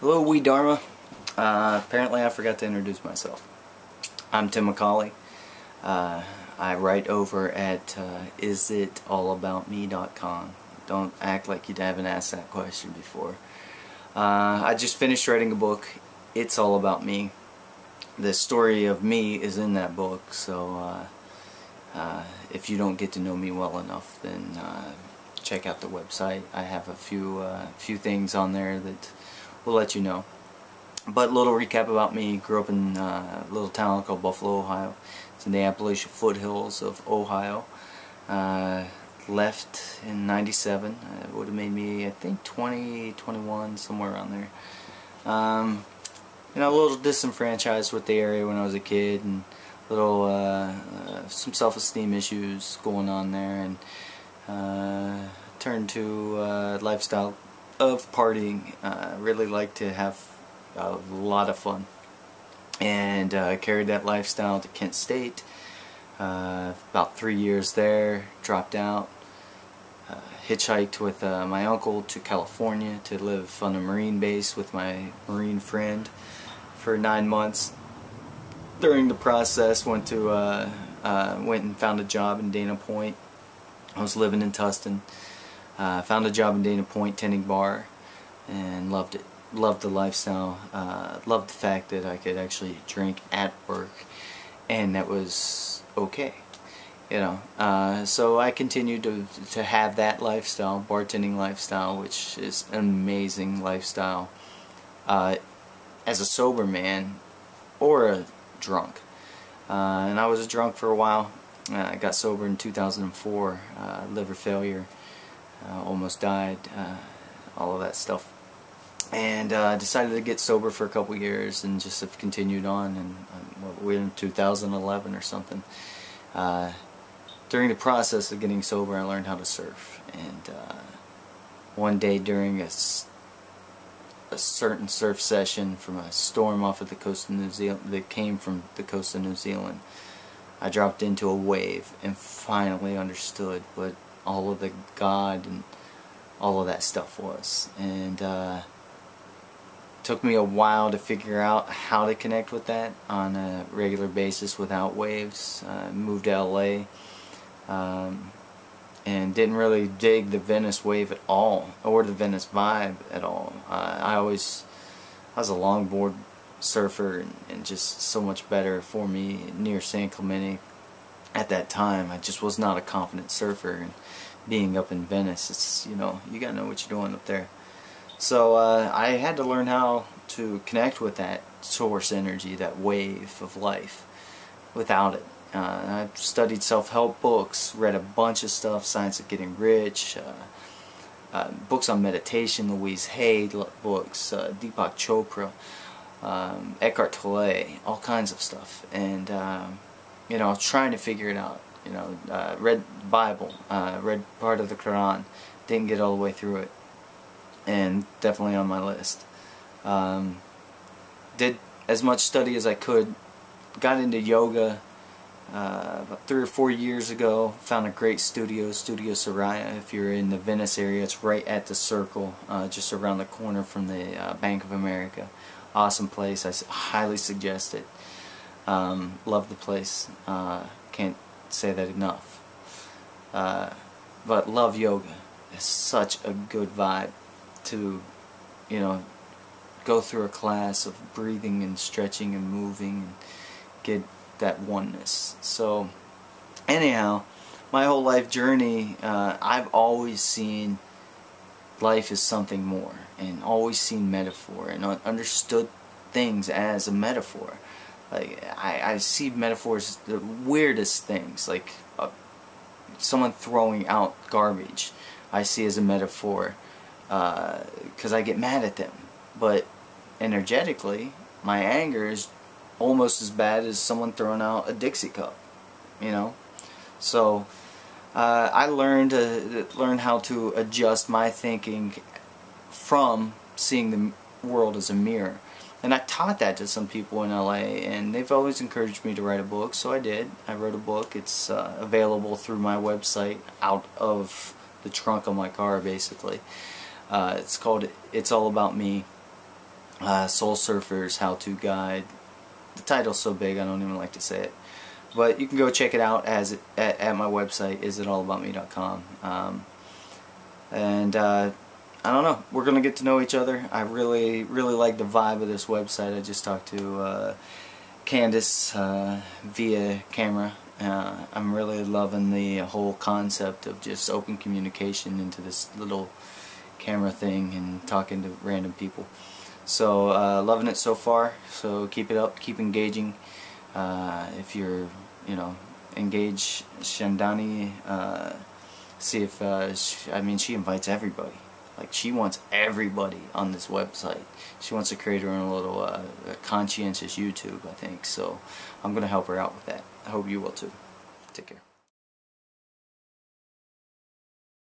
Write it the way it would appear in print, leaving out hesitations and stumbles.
Hello, WeDharma. Apparently I forgot to introduce myself. I'm Tim McAuley. I write over at isitallaboutme.com. Don't act like you haven't asked that question before. I just finished writing a book. It's all about me. The story of me is in that book, so if you don't get to know me well enough, then check out the website. I have a few things on there that will let you know. But a little recap about me. Grew up in a little town called Buffalo, Ohio. It's in the Appalachian foothills of Ohio. Left in '97. It would have made me, I think, 20, 21, somewhere around there. You know, a little disenfranchised with the area when I was a kid, and little some self-esteem issues going on there, and turned to a lifestyle of partying. Really like to have a lot of fun, and carried that lifestyle to Kent State. About 3 years there, dropped out, hitchhiked with my uncle to California to live on a Marine base with my Marine friend for 9 months. During the process, went and found a job in Dana Point. I was living in Tustin. Found a job in Dana Point tending bar, and loved it. Loved the lifestyle. Loved the fact that I could actually drink at work, and that was okay. You know, so I continued to have that lifestyle, bartending lifestyle, which is an amazing lifestyle. As a sober man or a drunk, and I was a drunk for a while. I got sober in 2004. Liver failure, almost died, all of that stuff. And decided to get sober for a couple years and just have continued on, and we're in 2011 or something. During the process of getting sober, I learned how to surf, and one day during a certain surf session from a storm off of the coast of New Zealand that came from the coast of New Zealand, I dropped into a wave and finally understood what all of the God and all of that stuff was. And took me a while to figure out how to connect with that on a regular basis without waves. Moved to LA, and didn't really dig the Venice wave at all, or the Venice vibe at all. I was a longboard surfer, and just so much better for me near San Clemente at that time. I just was not a confident surfer, and being up in Venice, it's, you know, you gotta know what you're doing up there. So I had to learn how to connect with that source energy, that wave of life, without it. I've studied self-help books, read a bunch of stuff, Science of Getting Rich, books on meditation, Louise Hay books, Deepak Chopra, Eckhart Tolle, all kinds of stuff. And you know, I was trying to figure it out. You know, read the Bible, read part of the Quran, didn't get all the way through it, and definitely on my list. Did as much study as I could, got into yoga about 3 or 4 years ago. Found a great studio, Studio Soraya. If you're in the Venice area, it's right at the Circle, just around the corner from the Bank of America. Awesome place. I highly suggest it. Love the place. Can't say that enough. But love yoga. It's such a good vibe to, you know, go through a class of breathing and stretching and moving and get that oneness. So anyhow, my whole life journey, I've always seen life as something more, and always seen metaphor, and understood things as a metaphor. Like, I see metaphors, the weirdest things, like someone throwing out garbage, I see as a metaphor, because I get mad at them. But energetically, my anger is almost as bad as someone throwing out a Dixie cup, you know. So I learned how to adjust my thinking from seeing the world as a mirror. And I taught that to some people in LA, and they've always encouraged me to write a book, so I did. I wrote a book. It's available through my website, out of the trunk of my car, basically. It's called It's All About Me. Soul Surfer's How-To Guide. The title's so big I don't even like to say it. But you can go check it out at my website, isitallaboutme.com. And I don't know, we're gonna get to know each other. I really like the vibe of this website. I just talked to Candace via camera. I'm really loving the whole concept of just open communication into this little camera thing and talking to random people. So loving it so far. So keep it up, keep engaging. If you're, engage Shandani. See if she invites everybody. Like, she wants everybody on this website. She wants to create her own little conscientious YouTube, I think. So I'm gonna help her out with that. I hope you will too. Take care.